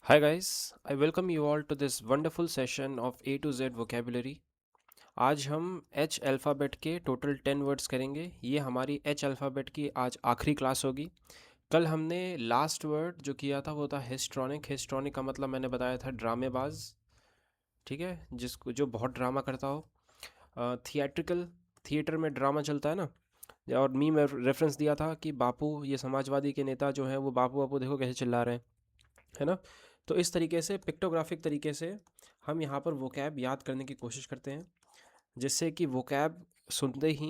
Hi guys, I welcome you all to this wonderful session of A to Z vocabulary. आज हम H alphabet के total 10 words करेंगे। ये हमारी H alphabet की आज आखिरी क्लास होगी। कल हमने लास्ट वर्ड जो किया था वो था हिस्ट्रॉनिक। हिस्ट्रॉनिक का मतलब मैंने बताया था ड्रामेबाज, ठीक है, जिसको जो बहुत ड्रामा करता हो। थिएट्रिकल, थिएटर में ड्रामा चलता है ना। और मी में रेफरेंस दिया था कि बापू, ये समाजवादी के नेता जो हैं वो बापू बापू देखो कैसे चिल्ला रहे हैं, है ना। तो इस तरीके से पिक्टोग्राफिक तरीके से हम यहाँ पर वोकैब याद करने की कोशिश करते हैं, जिससे कि वोकैब सुनते ही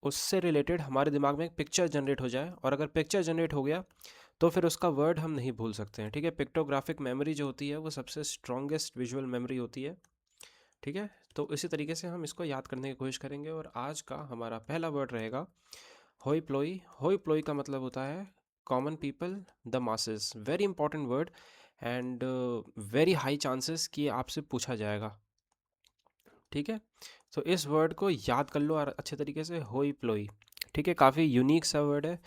उससे रिलेटेड हमारे दिमाग में एक पिक्चर जनरेट हो जाए, और अगर पिक्चर जनरेट हो गया तो फिर उसका वर्ड हम नहीं भूल सकते हैं, ठीक है। पिक्टोग्राफिक मेमोरी जो होती है वो सबसे स्ट्रॉन्गेस्ट विजुअल मेमोरी होती है, ठीक है। तो इसी तरीके से हम इसको याद करने की कोशिश करेंगे, और आज का हमारा पहला वर्ड रहेगा होई प्लोई। होई प्लोई का मतलब होता है common people, the masses. Very important word and very high chances कि आपसे पूछा जाएगा, ठीक है। तो इस वर्ड को याद कर लो और अच्छे तरीके से, होई प्लोई, ठीक है। काफ़ी यूनिक सा वर्ड है,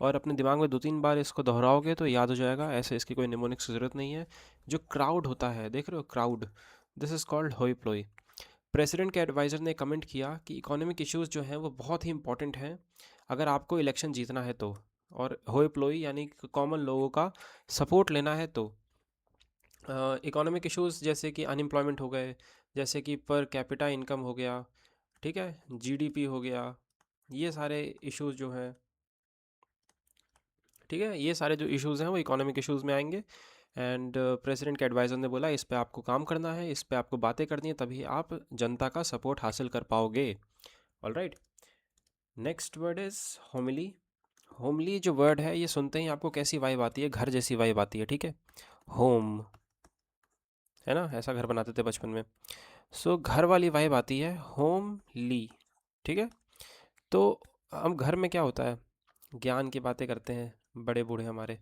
और अपने दिमाग में दो तीन बार इसको दोहराओगे तो याद हो जाएगा, ऐसे इसकी कोई निमोनिक्स की ज़रूरत नहीं है। जो क्राउड होता है, देख रहे हो, क्राउड, दिस इज़ कॉल्ड होई प्लोई। प्रेसिडेंट के एडवाइज़र ने कमेंट किया कि इकोनॉमिक इश्यूज जो हैं वो बहुत ही इंपॉर्टेंट हैं अगर आपको इलेक्शन जीतना है तो, और होए प्लोई यानी कॉमन लोगों का सपोर्ट लेना है तो। इकोनॉमिक इश्यूज जैसे कि अनएम्प्लॉयमेंट हो गए, जैसे कि पर कैपिटा इनकम हो गया, ठीक है, जीडीपी हो गया, ये सारे इश्यूज जो हैं, ठीक है, ये सारे जो इश्यूज हैं वो इकोनॉमिक इश्यूज में आएंगे। एंड प्रेसिडेंट के एडवाइज़र ने बोला इस पे आपको काम करना है, इस पे आपको बातें करनी है, तभी आप जनता का सपोर्ट हासिल कर पाओगे। All right. Next word is homely. Homely जो वर्ड है ये सुनते ही आपको कैसी वाइब आती है? घर जैसी वाइब आती है, ठीक है। होम, है ना, ऐसा घर बनाते थे बचपन में। सो घर वाली वाइब आती है, होम ली, ठीक है। तो हम घर में क्या होता है, ज्ञान की बातें करते हैं, बड़े बूढ़े हमारे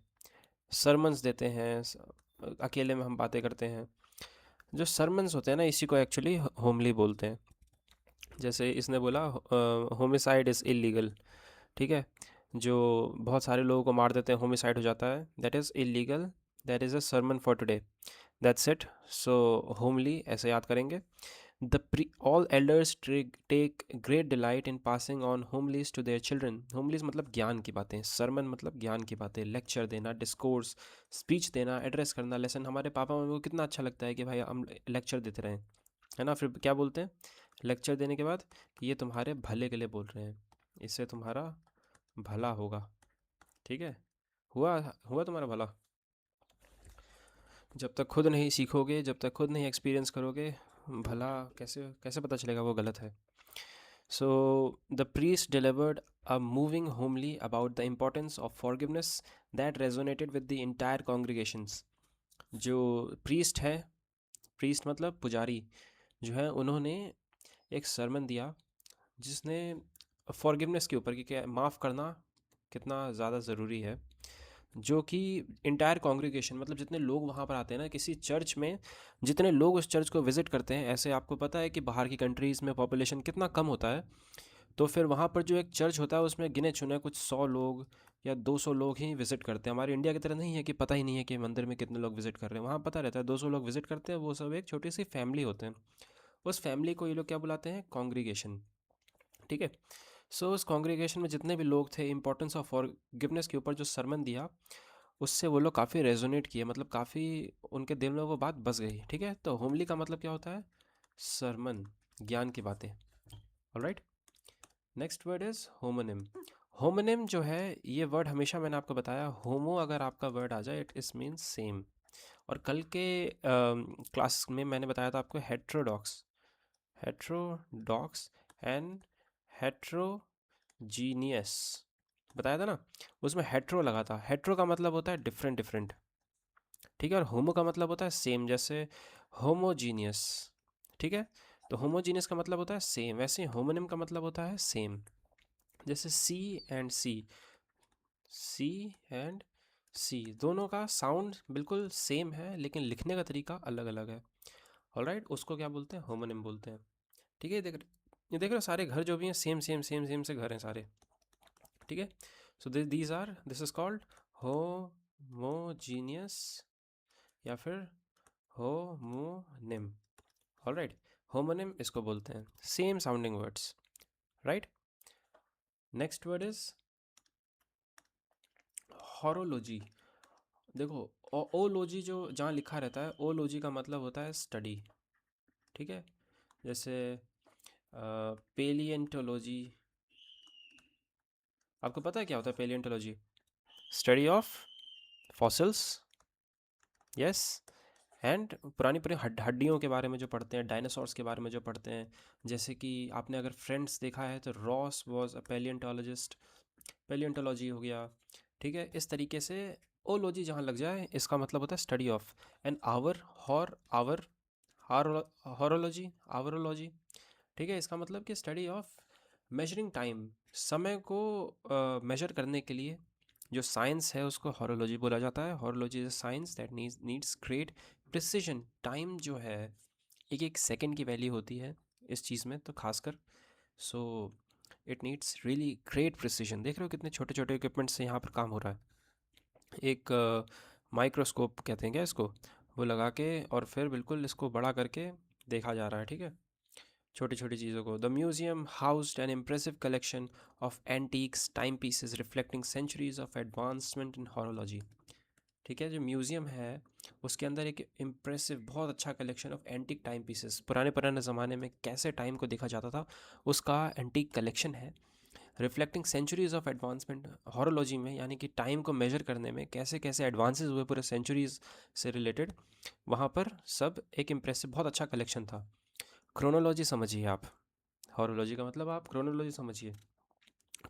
सरमन्स देते हैं, अकेले में हम बातें करते हैं। जो सरमन्स होते हैं ना, इसी को एक्चुअली होमली बोलते हैं। जैसे इसने बोला होमिसाइड इज़ इलीगल, ठीक है। जो बहुत सारे लोगों को मार देते हैं, होमिसाइड हो जाता है, that is illegal, that is a sermon for today, that's it. So homily ऐसे याद करेंगे। The all elders take great delight in passing on homilies to their children. Homilies मतलब ज्ञान की बातें, सरमन मतलब ज्ञान की बातें, लेक्चर देना, डिस्कोर्स, स्पीच देना, एड्रेस करना, लेसन। हमारे पापा मम्मी को कितना अच्छा लगता है कि भाई हम लेक्चर देते रहें, है ना। फिर क्या बोलते हैं लेक्चर देने के बाद, कि ये तुम्हारे भले के लिए बोल रहे हैं, इससे तुम्हारा भला होगा, ठीक है। हुआ हुआ तुम्हारा भला। जब तक खुद नहीं सीखोगे, जब तक खुद नहीं एक्सपीरियंस करोगे, भला कैसे कैसे पता चलेगा वो गलत है। So the priest delivered a moving homily about the importance of forgiveness that resonated with the entire congregations. जो प्रीस्ट है, प्रीस्ट मतलब पुजारी जो है, उन्होंने एक सरमन दिया जिसने फॉरगिवनेस के ऊपर, कि क्या माफ़ करना कितना ज़्यादा ज़रूरी है। जो कि इंटायर कॉन्ग्रीगेशन मतलब जितने लोग वहाँ पर आते हैं ना, किसी चर्च में जितने लोग उस चर्च को विज़िट करते हैं, ऐसे आपको पता है कि बाहर की कंट्रीज़ में पॉपुलेशन कितना कम होता है। तो फिर वहाँ पर जो एक चर्च होता है उसमें गिने चुने कुछ 100 लोग या 200 लोग ही विज़िट करते हैं। हमारे इंडिया की तरह नहीं है कि पता ही नहीं है कि मंदिर में कितने लोग विज़िट कर रहे हैं। वहाँ पता रहता है 200 लोग विज़िट करते हैं, वो सब एक छोटी सी फैमिली होते हैं। उस फैमिली को ये लोग क्या बुलाते हैं, कॉन्ग्रीगेशन, ठीक है। सो उस कॉन्ग्रीगेशन में जितने भी लोग थे, इंपॉर्टेंस ऑफ फॉरगिवनेस के ऊपर जो सरमन दिया, उससे वो लोग काफ़ी रेजोनेट किए, मतलब काफ़ी उनके दिल में वो बात बस गई, ठीक है। तो होमली का मतलब क्या होता है, सरमन, ज्ञान की बातें। Alright. Next word is homonym. Homonym जो है, ये वर्ड हमेशा मैंने आपको बताया, होमो अगर आपका वर्ड आ जाए इट इस मीन्स सेम। और कल के क्लास में मैंने बताया था आपको हेट्रोडॉक्स, हेट्रोडॉक्स एंड हेट्रोजीनियस बताया था ना। उसमें हेट्रो लगा था, हेट्रो का मतलब होता है डिफरेंट डिफरेंट, ठीक है। और होमो का मतलब होता है सेम, जैसे होमोजीनियस, ठीक है। तो होमोजीनियस का मतलब होता है सेम, वैसे होमोनिम का मतलब होता है सेम। जैसे सी एंड सी, सी एंड सी दोनों का साउंड बिल्कुल सेम है, लेकिन लिखने का तरीका अलग अलग है। ऑलराइट, उसको क्या बोलते हैं, होमोनिम बोलते हैं, ठीक है। ये देख रहे हो सारे घर जो भी हैं सेम सेम सेम सेम से घर हैं सारे, ठीक है। So this are, this is called homogeneous या फिर होमोनिम। ऑलराइट, होमोनिम इसको बोलते हैं, same sounding words, right. Next word is horology. देखो, ओलॉजी जो जहाँ लिखा रहता है, ओलॉजी का मतलब होता है स्टडी, ठीक है। जैसे पेलियंटोलॉजी, आपको पता है क्या होता है palaeontology? Study of fossils, yes. And पुरानी पुरानी हड्डियों के बारे में जो पढ़ते हैं, डायनासोर्स के बारे में जो पढ़ते हैं। जैसे कि आपने अगर फ्रेंड्स देखा है तो रॉस वॉज अ पेलियंटोलॉजिस्ट, पेलियंटोलॉजी हो गया, ठीक है। इस तरीके से ओलॉजी जहाँ लग जाए इसका मतलब होता है study of. And hour horology, hourology, ठीक है। इसका मतलब कि स्टडी ऑफ मेजरिंग टाइम, समय को मेजर करने के लिए जो साइंस है उसको हॉरोलॉजी बोला जाता है। Horology is a science that needs great precision. Time जो है एक एक सेकंड की वैल्यू होती है इस चीज़ में तो खासकर, so it needs really great precision. देख रहे हो कितने छोटे छोटे इक्विपमेंट से यहाँ पर काम हो रहा है। एक माइक्रोस्कोप कहते हैं क्या इसको, वो लगा के और फिर बिल्कुल इसको बड़ा करके देखा जा रहा है, ठीक है, छोटी छोटी चीज़ों को। The museum housed an impressive collection of antiques time pieces reflecting centuries of advancement in horology, ठीक है। जो म्यूज़ियम है उसके अंदर एक इम्प्रेसिव बहुत अच्छा collection of antique time pieces, पुराने पुराने ज़माने में कैसे टाइम को देखा जाता था उसका एंटीक कलेक्शन है। Reflecting centuries of advancement horology में, यानी कि टाइम को मेजर करने में कैसे कैसे एडवांसेस हुए पूरे सेंचुरीज से रिलेटेड, वहाँ पर सब एक इम्प्रेसिव बहुत अच्छा कलेक्शन था। क्रोनोलॉजी समझिए आप, हॉरोलॉजी का मतलब आप क्रोनोलॉजी समझिए।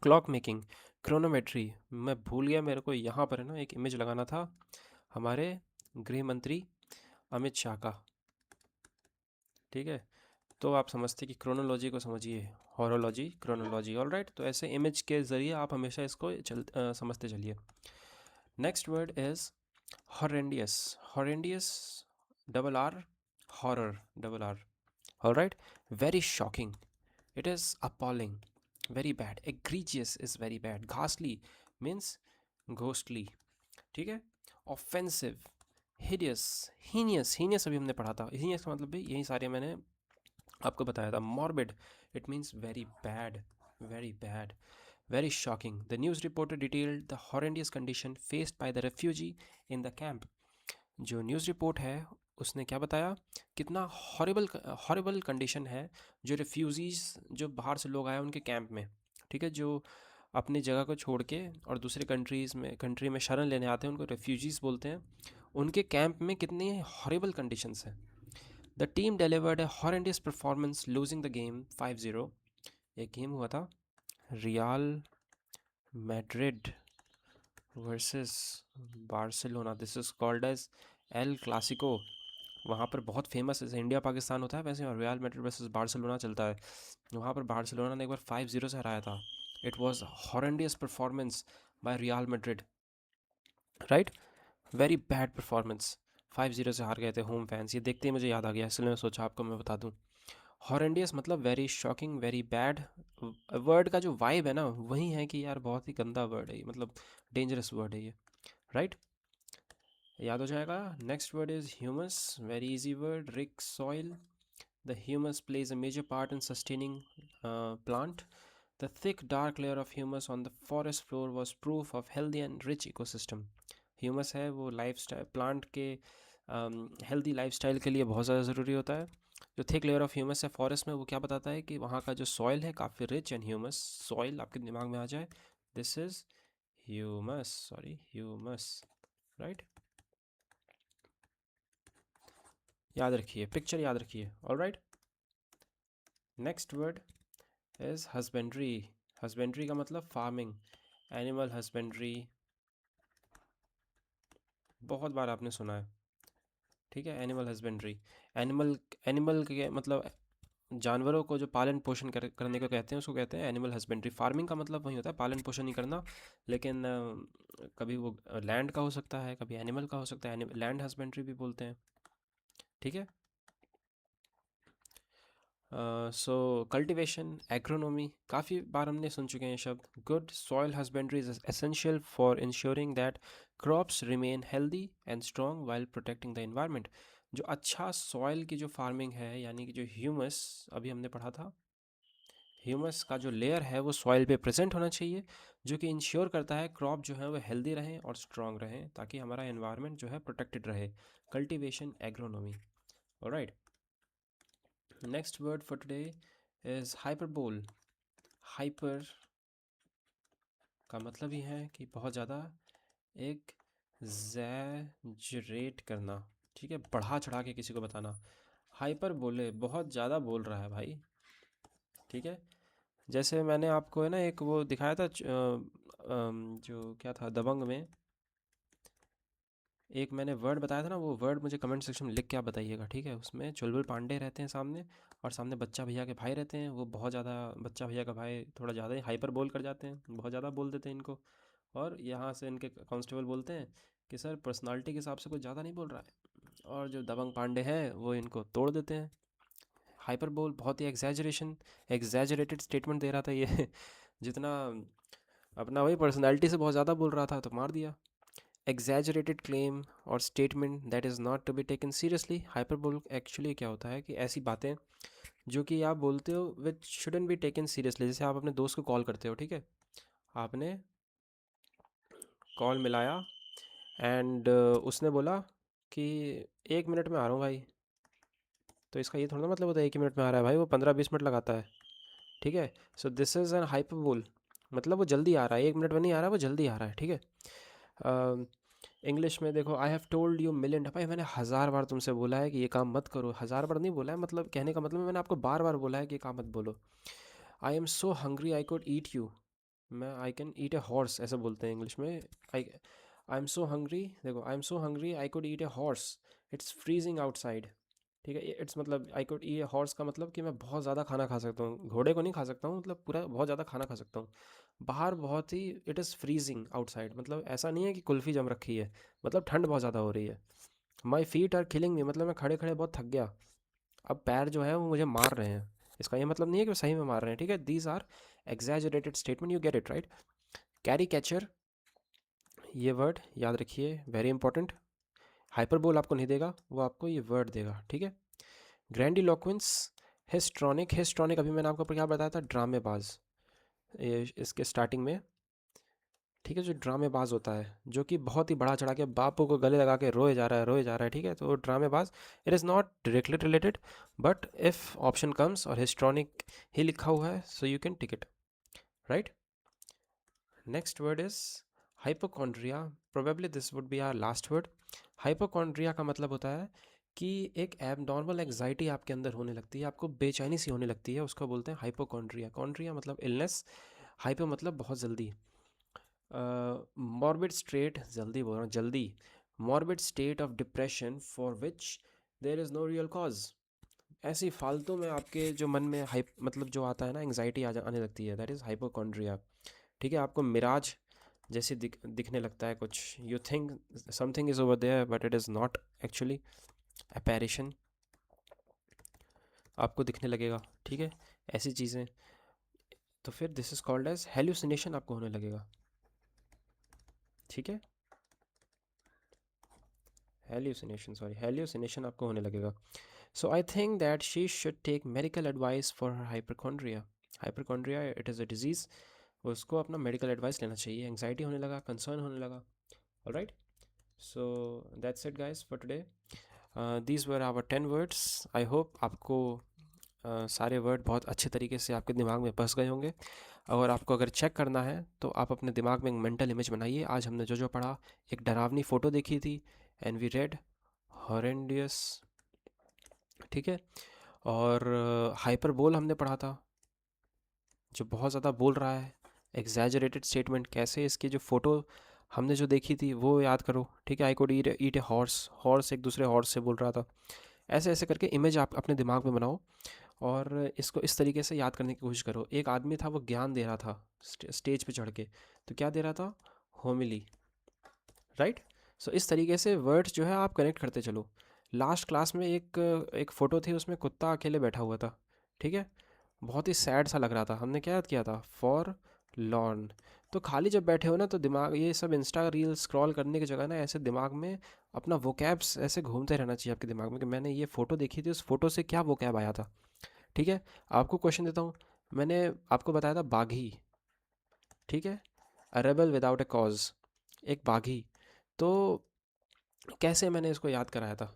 क्लॉक मेकिंग, क्रोनोमेट्री, मैं भूल गया, मेरे को यहाँ पर है ना एक इमेज लगाना था हमारे गृह मंत्री अमित शाह का, ठीक है। तो आप समझते कि क्रोनोलॉजी को समझिए, हॉरोलॉजी क्रोनोलॉजी, ऑल राइट। तो ऐसे इमेज के ज़रिए आप हमेशा इसको समझते चलिए। Next word is horrendous. Horrendous, double R, horror, double R, all right. Very shocking, it is appalling, very bad. Egregious is very bad. घासली मीन्स घोस्टली, ठीक है। ऑफेंसिव, हिडियस, हीनियस, हीनियस अभी हमने पढ़ा था, हीनियस का मतलब भी यही सारे मैंने आपको बताया था। Morbid, it means very bad, very bad. Very shocking, the news reporter detailed the horrendous condition faced by the refugee in the camp. जो न्यूज़ रिपोर्ट है उसने क्या बताया, कितना हॉरिबल हॉरिबल कंडीशन है जो रिफ्यूजीज़, जो बाहर से लोग आए उनके कैंप में, ठीक है, जो अपनी जगह को छोड़ के और दूसरे कंट्री में शरण लेने आते हैं उनको रेफ्यूजीज़ बोलते हैं। उनके कैंप में कितनी हॉरिबल कंडीशंस हैं। The team delivered a horrendous performance losing the game 5-0। एक गेम हुआ था Real Madrid versus Barcelona, this is called as El Clasico. वहाँ पर बहुत फेमस, जैसे इंडिया पाकिस्तान होता है वैसे और रियल मैड्रिड वर्सेस बार्सिलोना चलता है। वहाँ पर बार्सिलोना ने एक बार 5-0 से हराया था। It was horrendous performance by Real Madrid, right. Very bad performance, 5-0 से हार गए थे होम फैंस। ये देखते ही मुझे याद आ गया, इसलिए मैं सोचा आपको मैं बता दूं। हॉरेंडियस मतलब very shocking, very bad. Word का जो वाइब है ना वही है कि यार बहुत ही गंदा वर्ड है ये, मतलब डेंजरस वर्ड है ये, राइट। याद हो जाएगा। Next word is humus, very easy word. Rich soil, the humus plays a major part in sustaining plant. The thick dark layer of humus on the forest floor was proof of healthy and rich ecosystem. Humus है वो lifestyle plant के healthy lifestyle के लिए बहुत ज़्यादा ज़रूरी होता है। जो थिक लेयर ऑफ ह्यूमस है फॉरेस्ट में, वो क्या बताता है कि वहाँ का जो सॉइल है काफ़ी रिच एंड ह्यूमस। सॉइल आपके दिमाग में आ जाए, this is humus, sorry humus, right. याद रखिए, पिक्चर याद रखिए, all right. Next word is husbandry. Husbandry का मतलब फार्मिंग, एनिमल हस्बेंड्री, बहुत बार आपने सुना है, ठीक है। एनिमल हस्बेंड्री, एनिमल, एनिमल के मतलब जानवरों को जो पालन पोषण करने को कहते हैं उसको कहते हैं एनिमल हस्बेंड्री। फार्मिंग का मतलब वही होता है पालन पोषण ही करना, लेकिन कभी वो लैंड का हो सकता है, कभी एनिमल का हो सकता है, लैंड हस्बेंड्री भी बोलते हैं, ठीक है। सो कल्टीवेशन, एग्रोनॉमी, काफ़ी बार हमने सुन चुके हैं ये शब्द। Good soil husbandry is essential for ensuring that crops remain healthy and strong while protecting the environment. जो अच्छा सॉइल की जो फार्मिंग है, यानी कि जो ह्यूमस अभी हमने पढ़ा था, ह्यूमस का जो लेयर है वो सॉइल पे प्रेजेंट होना चाहिए, जो कि इंश्योर करता है क्रॉप जो है वो हेल्दी रहें और स्ट्रॉन्ग रहें, ताकि हमारा एनवायरनमेंट जो है प्रोटेक्टेड रहे। Cultivation, agronomy. Alright, next word for today is hyperbole. Hyper का मतलब ही है कि बहुत ज़्यादा, एक जैजरेट करना, ठीक है, बढ़ा चढ़ा के किसी को बताना। हाइपर बोले बहुत ज़्यादा बोल रहा है भाई, ठीक है। जैसे मैंने आपको है ना एक वो दिखाया था जो क्या था दबंग में, एक मैंने वर्ड बताया था ना, वो वर्ड मुझे कमेंट सेक्शन में लिख के आप बताइएगा, ठीक है। उसमें चुलबुल पांडे रहते हैं सामने, और सामने बच्चा भैया के भाई रहते हैं। वो बहुत ज़्यादा, बच्चा भैया का भाई थोड़ा ज़्यादा ही हाइपर बोल कर जाते हैं, बहुत ज़्यादा बोल देते हैं इनको। और यहाँ से इनके कांस्टेबल बोलते हैं कि सर पर्सनालिटी के हिसाब से कुछ ज़्यादा नहीं बोल रहा है, और जो दबंग पांडे हैं वो इनको तोड़ देते हैं। हाइपर बोल, बहुत ही एग्जैजरेशन, एग्जैजरेटेड स्टेटमेंट दे रहा था ये जितना अपना वही पर्सनालिटी से बहुत ज़्यादा बोल रहा था तो मार दिया। एग्जैजरेटेड क्लेम और statement that is not to be taken seriously. Hyperbole actually क्या होता है कि ऐसी बातें जो कि आप बोलते हो विच शुडन बी टेकन सीरियसली। जैसे आप अपने दोस्त को कॉल करते हो, ठीक है, आपने कॉल मिलाया एंड उसने बोला कि 1 मिनट में आ रहा हूँ भाई, तो इसका ये थोड़ा ना मतलब होता है 1 ही मिनट में आ रहा है भाई, वो 15-20 मिनट लगाता है, ठीक है। So this is an hyperbole, मतलब वो जल्दी आ रहा है, 1 मिनट में नहीं आ रहा है, वो जल्दी आ रहा है, ठीक है। इंग्लिश में देखो, I have told you million, भाई मैंने 1000 बार तुमसे बोला है कि ये काम मत करो। 1000 बार नहीं बोला है, मतलब कहने का मतलब मैंने आपको बार बार बोला है कि ये काम मत बोलो। I am so hungry I could eat you, मैं I can eat a horse ऐसे बोलते हैं इंग्लिश में। आई आई एम सो हंग्री, देखो I am so hungry I could eat a horse, it's freezing outside, ठीक है। इट्स मतलब I could eat a horse का मतलब कि मैं बहुत ज़्यादा खाना खा सकता हूँ, घोड़े को नहीं खा सकता हूँ, मतलब पूरा बहुत ज़्यादा खाना खा सकता हूँ। बाहर बहुत ही, इट इज़ फ्रीजिंग आउटसाइड, मतलब ऐसा नहीं है कि कुल्फ़ी जम रखी है, मतलब ठंड बहुत ज़्यादा हो रही है। My feet are killing me, मतलब मैं खड़े खड़े बहुत थक गया, अब पैर जो है वो मुझे मार रहे हैं। इसका ये मतलब नहीं है कि वो सही में मार रहे हैं, ठीक है। These are exaggerated statement, you get it right. Caricature, ये वर्ड याद रखिए, वेरी इंपॉर्टेंट। हाइपरबोल आपको नहीं देगा, वो आपको ये वर्ड देगा, ठीक है। ग्रैंडिलोक्वेंस, हिस्ट्रॉनिक, हिस्ट्रॉनिक अभी मैंने आपको क्या बताया था, ड्रामेबाज, ये इसके स्टार्टिंग में, ठीक है, जो ड्रामेबाज होता है, जो कि बहुत ही बड़ा चढ़ा के बापू को गले लगा के रोए जा रहा है, रोए जा रहा है, ठीक है, तो वो ड्रामेबाज। It is not directly related, but if option comes और हिस्ट्रॉनिक ही लिखा हुआ है, so you can tick it, right. Next word is hypochondria, probably this would be our last word. Hypochondria का मतलब होता है कि एक एबनॉर्मल एग्जाइटी आपके अंदर होने लगती है, आपको बेचैनी सी होने लगती है, उसको बोलते हैं हाइपोकॉन्ड्रिया। कॉन्ड्रिया मतलब इलनेस, हाइपो मतलब बहुत जल्दी। मॉर्बिड स्टेट, जल्दी बोल रहा हूँ, जल्दी। Morbid state of depression for which there is no real cause, ऐसी फालतू में आपके जो मन में हाइप मतलब जो आता है ना, एंग्जाइटी आने लगती है, दैट इज़ हाइपोकॉन्ड्रिया, ठीक है। आपको मिराज जैसे दिखने लगता है कुछ, you think something is over there but it is not actually apparition, आपको दिखने लगेगा, ठीक है, ऐसी चीज़ें। तो फिर this is called as hallucination, आपको होने लगेगा, ठीक है। हेल्यूसिनेशन, सॉरी, हेल्यूसिनेशन आपको होने लगेगा। So I think that she should take medical advice for her hypochondria. Hypochondria it is a disease, उसको अपना मेडिकल एडवाइस लेना चाहिए, एंग्जाइटी होने लगा, कंसर्न होने लगा। Alright, so that's it guys for today. These were our 10 words. I hope आपको सारे वर्ड बहुत अच्छे तरीके से आपके दिमाग में बस गए होंगे। और आपको अगर चेक करना है तो आप अपने दिमाग में एक मेंटल इमेज बनाइए। आज हमने जो जो पढ़ा, एक डरावनी फ़ोटो देखी थी, एंड वी रेड हॉरेंडियस, ठीक है। और हाइपरबोल हमने पढ़ा था, जो बहुत ज़्यादा बोल रहा है, एग्जैजरेटेड स्टेटमेंट, कैसे इसकी जो फ़ोटो हमने जो देखी थी वो याद करो, ठीक है। I could eat a horse, horse एक दूसरे हॉर्स से बोल रहा था। ऐसे ऐसे करके इमेज आप अपने दिमाग में बनाओ, और इसको इस तरीके से याद करने की कोशिश करो। एक आदमी था, वो ज्ञान दे रहा था स्टेज पे चढ़ के, तो क्या दे रहा था, होमिली, राइट। सो इस तरीके से वर्ड्स जो है आप कनेक्ट करते चलो। लास्ट क्लास में एक एक फ़ोटो थी, उसमें कुत्ता अकेले बैठा हुआ था, ठीक है, बहुत ही सैड सा लग रहा था। हमने क्या याद किया था? For lawn. तो खाली जब बैठे हो ना, तो दिमाग ये सब इंस्टा रील स्क्रॉल करने की जगह ना ऐसे दिमाग में अपना वोकैब्स ऐसे घूमते रहना चाहिए आपके दिमाग में कि मैंने ये फ़ोटो देखी थी, उस फोटो से क्या वोकैब आया था। ठीक है, आपको क्वेश्चन देता हूँ। मैंने आपको बताया था बाघी, ठीक है, a rebel without A cause, एक बाघी। तो कैसे मैंने इसको याद कराया था?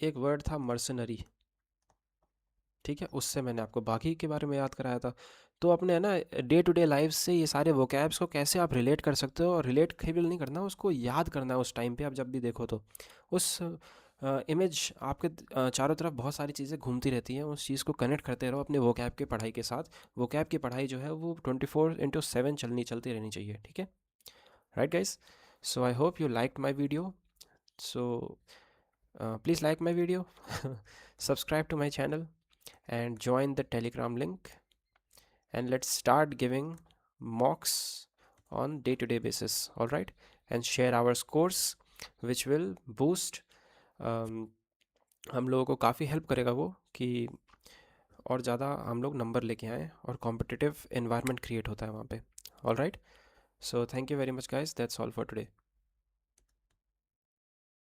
एक वर्ड था मर्सनरी, ठीक है, उससे मैंने आपको बाकी के बारे में याद कराया था। तो अपने है ना डे टू डे लाइफ से ये सारे वोकैब्स को कैसे आप रिलेट कर सकते हो, और रिलेट केवल नहीं करना, उसको याद करना है उस टाइम पे आप जब भी देखो तो। उस इमेज आपके चारों तरफ बहुत सारी चीज़ें घूमती रहती हैं, उस चीज़ को कनेक्ट करते रहो अपने वोकैब की पढ़ाई के साथ। वोकैब की पढ़ाई जो है वो 24/7 चलती रहनी चाहिए, ठीक है। Right guys, so I hope you liked my video. So please like my video, subscribe to my channel and join the Telegram link, and let's start giving mocks on day-to-day basis, all right, and share our scores which will boost, हम लोगों को काफ़ी help करेगा वो कि और ज़्यादा हम लोग नंबर लेके आएँ और कॉम्पिटिटिव एनवायरनमेंट क्रिएट होता है वहाँ पे। All right, so thank you very much guys, that's all for today.